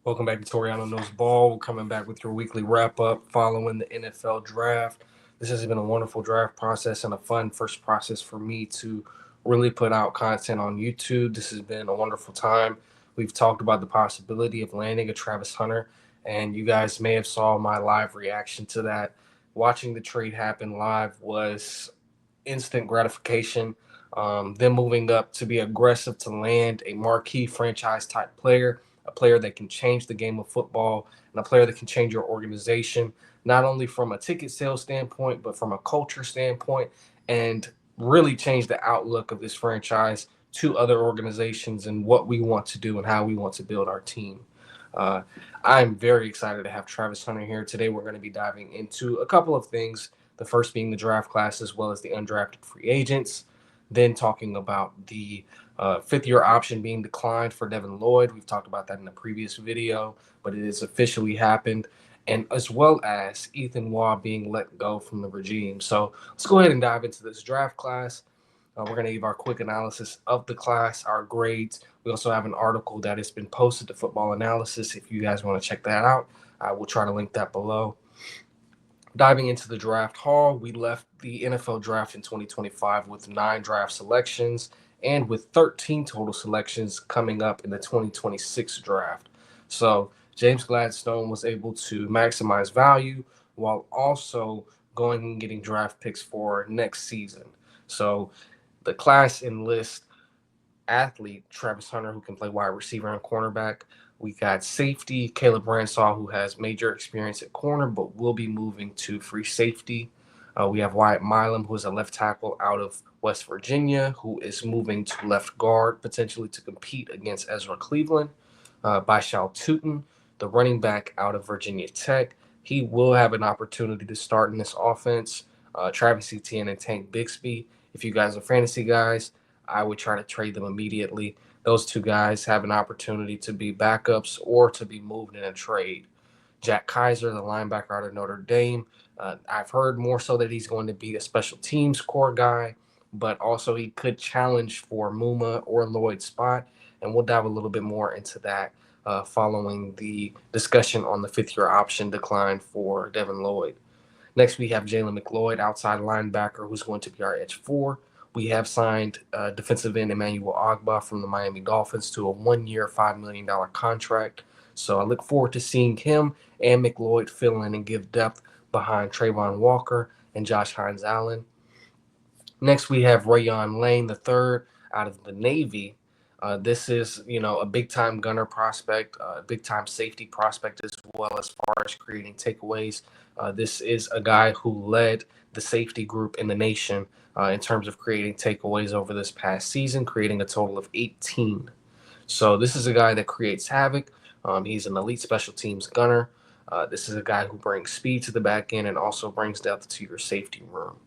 Welcome back to Toriano Knows Ball. We're coming back with your weekly wrap up following the NFL draft. This has been a wonderful draft process and a fun first process for me to really put out content on YouTube. This has been a wonderful time. We've talked about the possibility of landing a Travis Hunter, and you guys may have saw my live reaction to that. Watching the trade happen live was instant gratification. Them moving up to be aggressive to land a marquee franchise type player, a player that can change the game of football, and a player that can change your organization, not only from a ticket sales standpoint, but from a culture standpoint, and really change the outlook of this franchise to other organizations and what we want to do and how we want to build our team. Uh, I'm very excited to have Travis Hunter here. Today, we're going to be diving into a couple of things. The first being the draft class as well as the undrafted free agents. Then talking about the fifth-year option being declined for Devin Lloyd. We've talked about that in a previous video, but it has officially happened. And as well as Ethan Waugh being let go from the regime. So let's go ahead and dive into this draft class. We're going to give our quick analysis of the class, our grades. We also have an article that has been posted to Football Analysis. If you guys want to check that out, I will try to link that below. Diving into the draft haul, we left the NFL draft in 2025 with 9 draft selections and with 13 total selections coming up in the 2026 draft. So James Gladstone was able to maximize value while also going and getting draft picks for next season. So the class enlists athlete Travis Hunter, who can play wide receiver and cornerback. We got safety Caleb Ransaw, who has major experience at corner, but will be moving to free safety. We have Wyatt Milam, who is a left tackle out of West Virginia, who is moving to left guard, potentially to compete against Ezra Cleveland. Baishal Tootin, the running back out of Virginia Tech. He will have an opportunity to start in this offense. Travis Etienne and Tank Bixby. If you guys are fantasy guys, I would try to trade them immediately. Those two guys have an opportunity to be backups or to be moved in a trade. Jack Kaiser, the linebacker out of Notre Dame. I've heard more so that he's going to be a special teams core guy, but also he could challenge for Muma or Lloyd's spot. And we'll dive a little bit more into that following the discussion on the fifth-year option decline for Devin Lloyd. Next, we have Jalen McLeod, outside linebacker, who's going to be our edge 4. We have signed defensive end Emmanuel Ogbah from the Miami Dolphins to a 1-year, $5 million contract. So I look forward to seeing him and McLeod fill in and give depth behind Trayvon Walker and Josh Hines Allen. Next, we have Rayon Lane, the third out of the Navy. This is, a big-time gunner prospect, big-time safety prospect as well as far as creating takeaways. This is a guy who led the safety group in the nation in terms of creating takeaways over this past season, creating a total of 18. So this is a guy that creates havoc. He's an elite special teams gunner. This is a guy who brings speed to the back end and also brings depth to your safety room.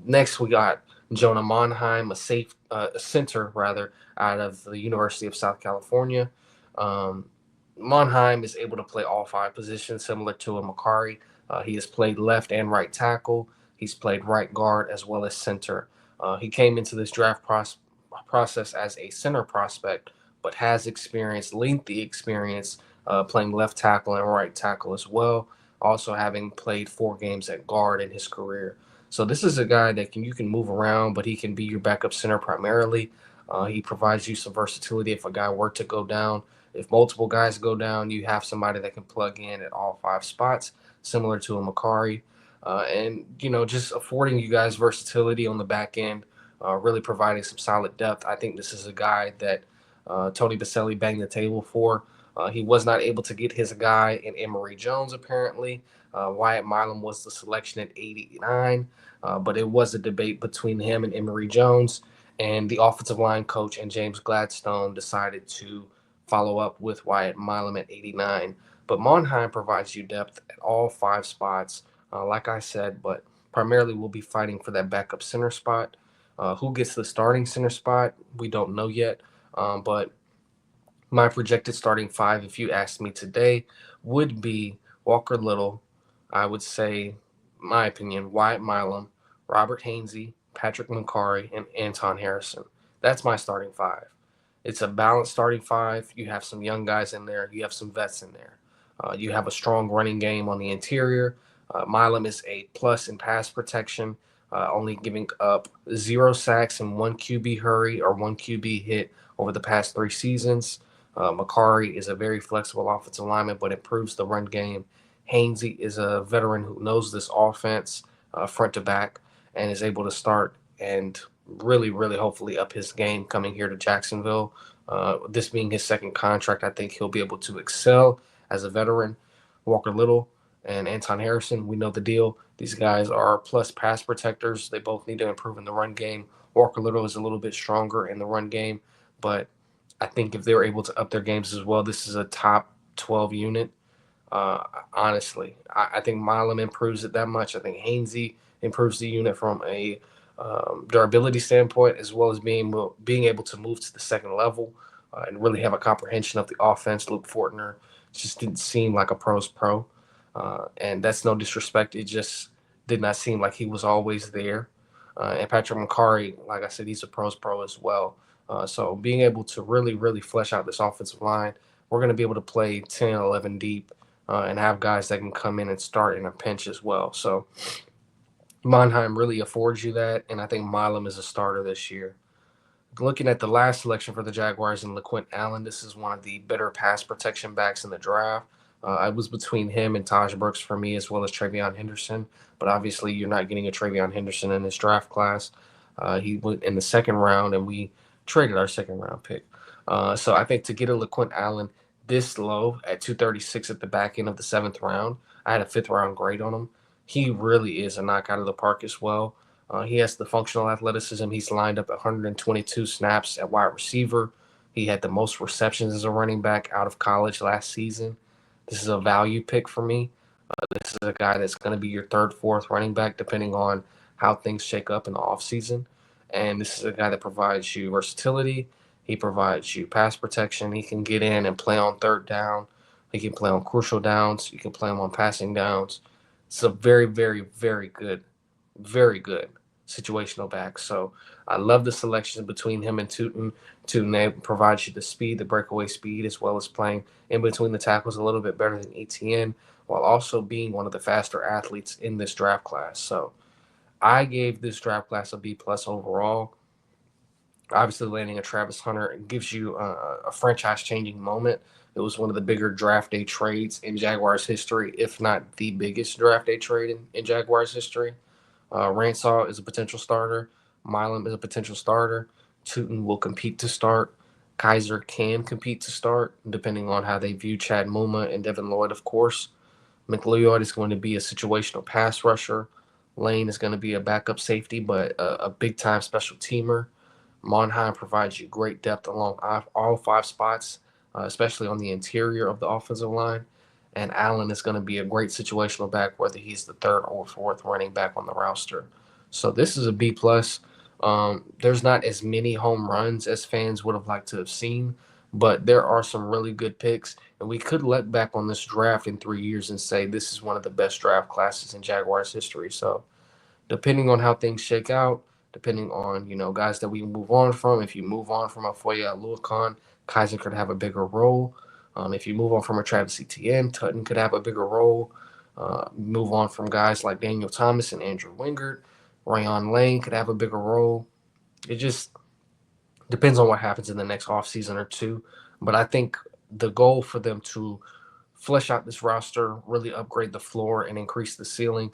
Next, we got Jonah Monheim, a center rather, out of the University of South California. Monheim is able to play all 5 positions, similar to a Makari. He has played left and right tackle. He's played right guard as well as center. He came into this draft process as a center prospect, but has lengthy experience playing left tackle and right tackle as well, also having played 4 games at guard in his career. So this is a guy that you can move around, but he can be your backup center primarily. He provides you some versatility if a guy were to go down. If multiple guys go down, you have somebody that can plug in at all 5 spots, similar to a Makari. Just affording you guys versatility on the back end, really providing some solid depth. I think this is a guy that Tony Baselli banged the table for. He was not able to get his guy in Emory Jones, apparently. Wyatt Milam was the selection at 89, but it was a debate between him and Emory Jones. And the offensive line coach and James Gladstone decided to follow up with Wyatt Milam at 89. But Monheim provides you depth at all 5 spots, like I said, but primarily we'll be fighting for that backup center spot. Who gets the starting center spot? We don't know yet, but my projected starting 5, if you asked me today, would be Walker Little. I would say, my opinion, Wyatt Milam, Robert Hainsey, Patrick Makari, and Anton Harrison. That's my starting 5. It's a balanced starting five. You have some young guys in there. You have some vets in there. You have a strong running game on the interior. Milam is a plus in pass protection, only giving up 0 sacks and one QB hurry or one QB hit over the past 3 seasons. Makari is a very flexible offensive lineman, but improves the run game. Hainsey is a veteran who knows this offense front to back and is able to start and really, really hopefully up his game coming here to Jacksonville. This being his second contract, I think he'll be able to excel as a veteran. Walker Little and Anton Harrison, we know the deal. These guys are plus pass protectors. They both need to improve in the run game. Walker Little is a little bit stronger in the run game, but I think if they're able to up their games as well, this is a top 12 unit. Honestly, I think Milam improves it that much. I think Hainsey improves the unit from a durability standpoint, as well as being able to move to the second level and really have a comprehension of the offense. Luke Fortner just didn't seem like a pro's pro, and that's no disrespect. It just did not seem like he was always there. And Patrick McCarry, like I said, he's a pro's pro as well. So being able to really, really flesh out this offensive line, we're going to be able to play 10, 11 deep and have guys that can come in and start in a pinch as well. So Monheim really affords you that, and I think Milam is a starter this year. Looking at the last selection for the Jaguars and LaQuint Allen, this is one of the better pass protection backs in the draft. I was between him and Taj Brooks for me, as well as Travion Henderson. But obviously, you're not getting a Travion Henderson in this draft class. He went in the second round, and we traded our second round pick. So I think to get a LaQuint Allen this low at 236 at the back end of the seventh round, I had a fifth round grade on him. He really is a knockout of the park as well. He has the functional athleticism. He's lined up 122 snaps at wide receiver. He had the most receptions as a running back out of college last season. This is a value pick for me. This is a guy that's going to be your third, fourth running back, depending on how things shake up in the offseason. And this is a guy that provides you versatility. He provides you pass protection. He can get in and play on third down. He can play on crucial downs. You can play him on passing downs. It's a very, very, very good situational back. So I love the selection between him and Tootin. Tootin provides you the speed, the breakaway speed, as well as playing in between the tackles a little bit better than ETN, while also being one of the faster athletes in this draft class. So I gave this draft class a B plus overall. Obviously, landing a Travis Hunter gives you a franchise-changing moment. It was one of the bigger draft day trades in Jaguars history, if not the biggest draft day trade in Jaguars history. Ransaw is a potential starter. Milam is a potential starter. Tootin will compete to start. Kaiser can compete to start, depending on how they view Chad Muma and Devin Lloyd, of course. McLeod is going to be a situational pass rusher. Lane is going to be a backup safety, but a big-time special teamer. Monheim provides you great depth along all five spots, especially on the interior of the offensive line. And Allen is going to be a great situational back, whether he's the third or fourth running back on the roster. So this is a B plus. There's not as many home runs as fans would have liked to have seen, but there are some really good picks. And we could look back on this draft in 3 years and say this is one of the best draft classes in Jaguars history. So depending on how things shake out, depending on guys that we move on from. If you move on from a Foye Luakon, Kaiser could have a bigger role. If you move on from a Travis Etienne, Tutton could have a bigger role. Move on from guys like Daniel Thomas and Andrew Wingard, Rayon Lane could have a bigger role. It just depends on what happens in the next offseason or two. But I think the goal for them to flesh out this roster, really upgrade the floor and increase the ceiling,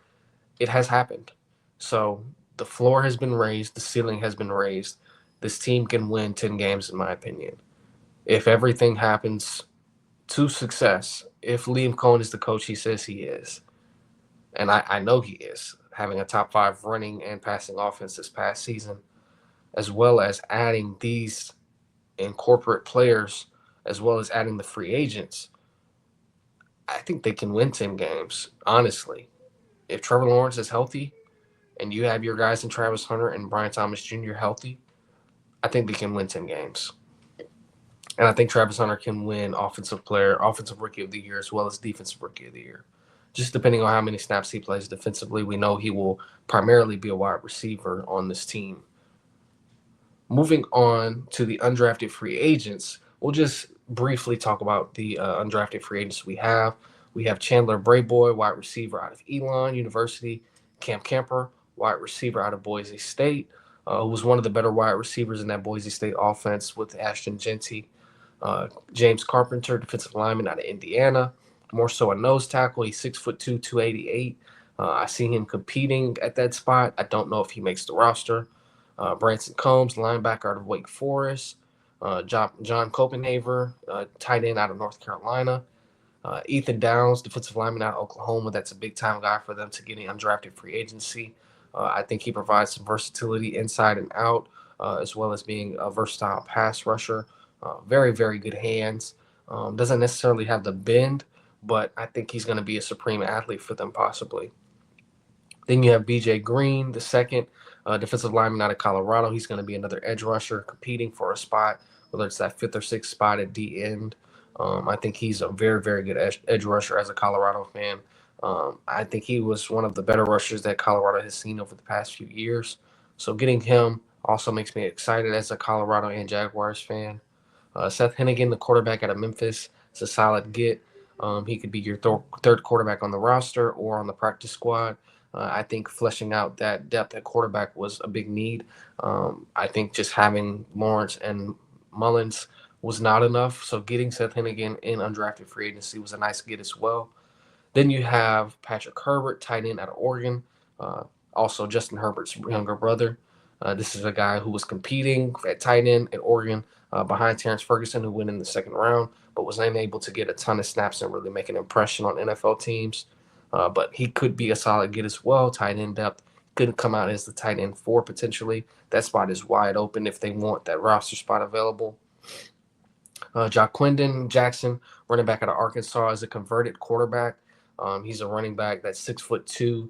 it has happened. So the floor has been raised, the ceiling has been raised. This team can win 10 games, in my opinion. If everything happens to success, if Liam Cohen is the coach he says he is, and I know he is, having a top 5 running and passing offense this past season, as well as adding these incorporate players, as well as adding the free agents, I think they can win 10 games, honestly. If Trevor Lawrence is healthy, and you have your guys in Travis Hunter and Brian Thomas Jr. healthy, I think they can win 10 games. And I think Travis Hunter can win offensive rookie of the year, as well as defensive rookie of the year. Just depending on how many snaps he plays defensively, we know he will primarily be a wide receiver on this team. Moving on to the undrafted free agents, we'll just briefly talk about the undrafted free agents we have. We have Chandler Brayboy, wide receiver out of Elon University, Cam Kemper, wide receiver out of Boise State, who was one of the better wide receivers in that Boise State offense with Ashton Genty. James Carpenter, defensive lineman out of Indiana, more so a nose tackle. He's 6'2", 288. I see him competing at that spot. I don't know if he makes the roster. Branson Combs, linebacker out of Wake Forest. John Copenhaver, tight end out of North Carolina. Ethan Downs, defensive lineman out of Oklahoma. That's a big time guy for them to get in undrafted free agency. I think he provides some versatility inside and out, as well as being a versatile pass rusher. Very, very good hands. Doesn't necessarily have the bend, but I think he's going to be a supreme athlete for them, possibly. Then you have BJ Green, the second defensive lineman out of Colorado. He's going to be another edge rusher competing for a spot, whether it's that fifth or sixth spot at D end. I think he's a very, very good edge rusher as a Colorado fan. I think he was one of the better rushers that Colorado has seen over the past few years. So getting him also makes me excited as a Colorado and Jaguars fan. Seth Hennigan, the quarterback out of Memphis, is a solid get. He could be your third quarterback on the roster or on the practice squad. I think fleshing out that depth at quarterback was a big need. I think just having Lawrence and Mullins was not enough. So getting Seth Hennigan in undrafted free agency was a nice get as well. Then you have Patrick Herbert, tight end out of Oregon, uh, also Justin Herbert's younger brother. This is a guy who was competing at tight end at Oregon behind Terrence Ferguson, who went in the second round, but was unable to get a ton of snaps and really make an impression on NFL teams. But he could be a solid get as well. Tight end depth could come out as the tight end four potentially. That spot is wide open if they want that roster spot available. Jaquindon Jackson, running back out of Arkansas, is a converted quarterback. He's a running back that's 6'2",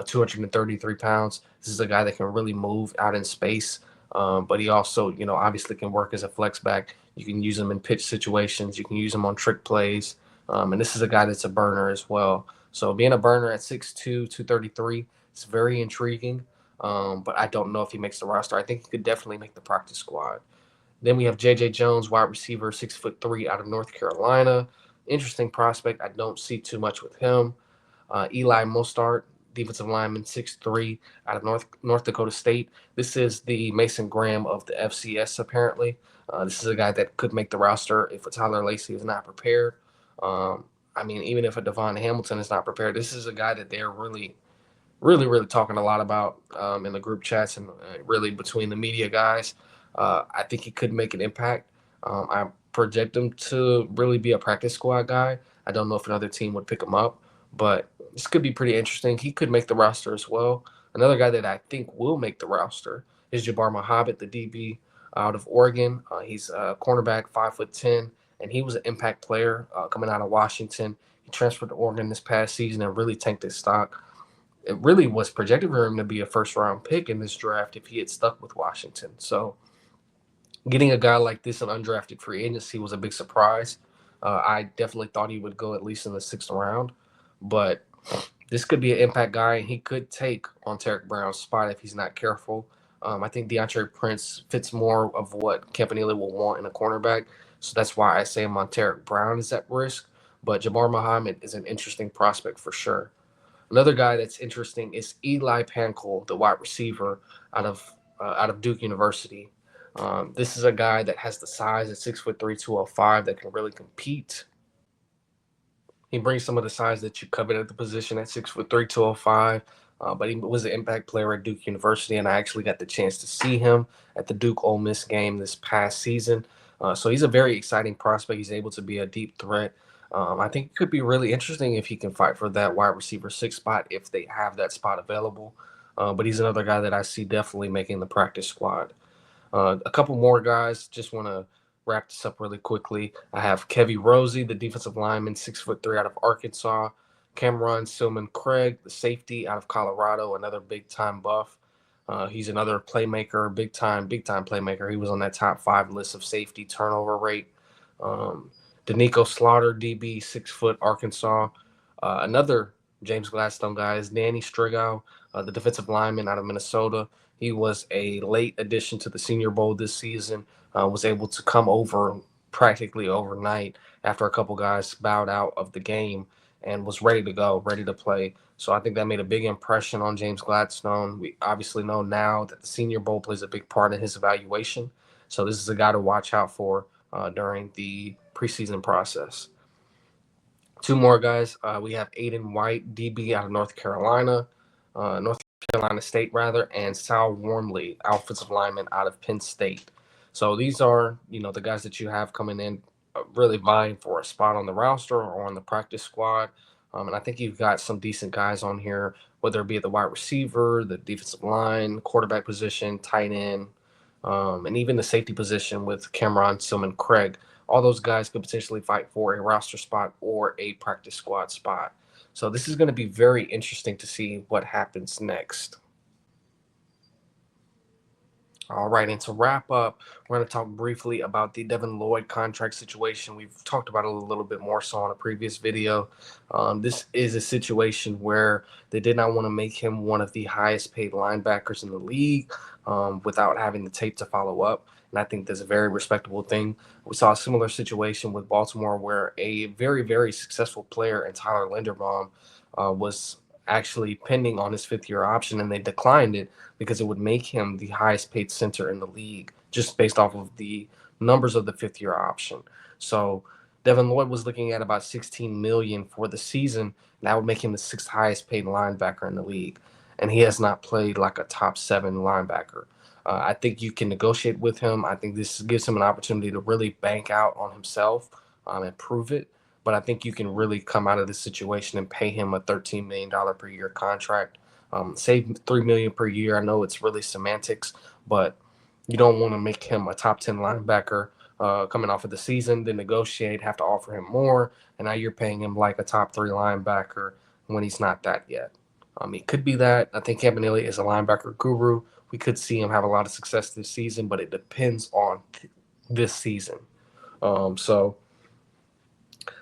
233 pounds. This is a guy that can really move out in space, but he also, obviously can work as a flex back. You can use him in pitch situations. You can use him on trick plays, and this is a guy that's a burner as well. So being a burner at 6'2", 233, it's very intriguing. But I don't know if he makes the roster. I think he could definitely make the practice squad. Then we have J.J. Jones, wide receiver, 6'3", out of North Carolina. Interesting prospect. I don't see too much with him. Eli Mostert, defensive lineman, 6'3", out of North Dakota State. This is the Mason Graham of the FCS, apparently. This is a guy that could make the roster if a Tyler Lacey is not prepared. Even if a Devon Hamilton is not prepared, this is a guy that they're really talking a lot about in the group chats and really between the media guys. I think he could make an impact. I project him to really be a practice squad guy. I don't know if another team would pick him up, but this could be pretty interesting. He could make the roster as well. Another guy that I think will make the roster is Jabbar Mohabit, the DB out of Oregon. He's a cornerback, 5'10", and he was an impact player coming out of Washington. He transferred to Oregon this past season and really tanked his stock. It really was projected for him to be a first round pick in this draft if he had stuck with Washington. So getting a guy like this in undrafted free agency was a big surprise. I definitely thought he would go at least in the sixth round, but this could be an impact guy, and he could take on Tarek Brown's spot if he's not careful. I think DeAndre Prince fits more of what Campanile will want in a cornerback, so that's why I say Monteric Brown is at risk. But Jabbar Muhammad is an interesting prospect for sure. Another guy that's interesting is Eli Pankel, the wide receiver out of Duke University. This is a guy that has the size at 6'3", 205 that can really compete. He brings some of the size that you covet at the position at 6'3", 205. But he was an impact player at Duke University, and I actually got the chance to see him at the Duke Ole Miss game this past season. So he's a very exciting prospect. He's able to be a deep threat. I think it could be really interesting if he can fight for that wide receiver six spot if they have that spot available. But he's another guy that I see definitely making the practice squad. A couple more guys. Just want to wrap this up really quickly. I have Kevy Rosie, the defensive lineman, 6'3", out of Arkansas. Cameron Silman Craig, the safety out of Colorado, another big time buff. He's another playmaker, big time playmaker. He was on that top 5 list of safety turnover rate. Danico Slaughter, DB, 6 foot, Arkansas. Another James Gladstone guy is Danny Strigow, the defensive lineman out of Minnesota. He was a late addition to the Senior Bowl this season. Was able to come over practically overnight after a couple guys bowed out of the game and was ready to go, ready to play. So I think that made a big impression on James Gladstone. We obviously know now that the Senior Bowl plays a big part in his evaluation. So this is a guy to watch out for during the preseason process. Two more guys. We have Aiden White, DB out of North Carolina State rather, and Sal Wormley, offensive lineman out of Penn State. So these are, the guys that you have coming in, really vying for a spot on the roster or on the practice squad. And I think you've got some decent guys on here, whether it be at the wide receiver, the defensive line, quarterback position, tight end, and even the safety position with Cameron Silman Craig. All those guys could potentially fight for a roster spot or a practice squad spot. So this is going to be very interesting to see what happens next. All right, and to wrap up, we're going to talk briefly about the Devin Lloyd contract situation. We've talked about it a little bit more so on a previous video. This is a situation where they did not want to make him one of the highest paid linebackers in the league without having the tape to follow up. And I think that's a very respectable thing. We saw a similar situation with Baltimore where a very, very successful player in Tyler Linderbaum was actually pending on his fifth-year option, and they declined it because it would make him the highest paid center in the league just based off of the numbers of the fifth-year option. So Devin Lloyd was looking at about 16 million for the season, and that would make him the sixth highest paid linebacker in the league. And he has not played like a top seven linebacker. I think you can negotiate with him. I think this gives him an opportunity to really bank out on himself and prove it. But I think you can really come out of this situation and pay him a $13 million per year contract. Save $3 million per year. I know it's really semantics, but you don't want to make him a top 10 linebacker coming off of the season, then negotiate, have to offer him more, and now you're paying him like a top three linebacker when he's not that yet. He could be that. I think Campanelli is a linebacker guru. We could see him have a lot of success this season, but it depends on this season. So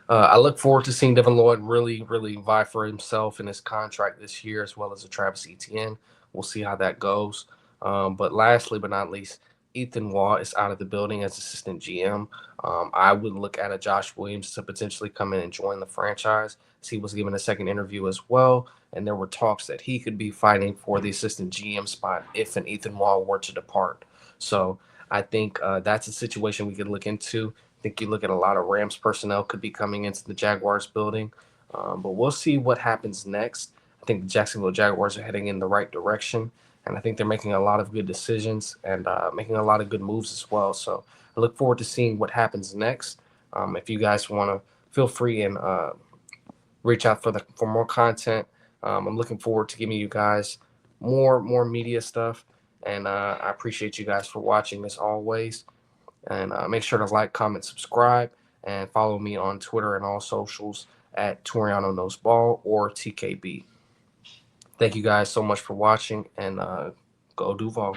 I look forward to seeing Devin Lloyd really, really vie for himself in his contract this year, as well as a Travis Etienne. We'll see how that goes. But lastly, but not least, Ethan Waugh is out of the building as assistant GM. I would look at a Josh Williams to potentially come in and join the franchise. He was given a second interview as well, and there were talks that he could be fighting for the assistant GM spot if an Ethan Waugh were to depart. So I think that's a situation we could look into. I think you look at a lot of Rams personnel could be coming into the Jaguars building, but we'll see what happens next. I think the Jacksonville Jaguars are heading in the right direction, and I think they're making a lot of good decisions and making a lot of good moves as well. So I look forward to seeing what happens next. If you guys want to, feel free and reach out for more content. I'm looking forward to giving you guys more media stuff, and I appreciate you guys for watching as always. And make sure to like, comment, subscribe, and follow me on Twitter and all socials at Toriano Knows Ball or TKB. Thank you guys so much for watching, and go Duval.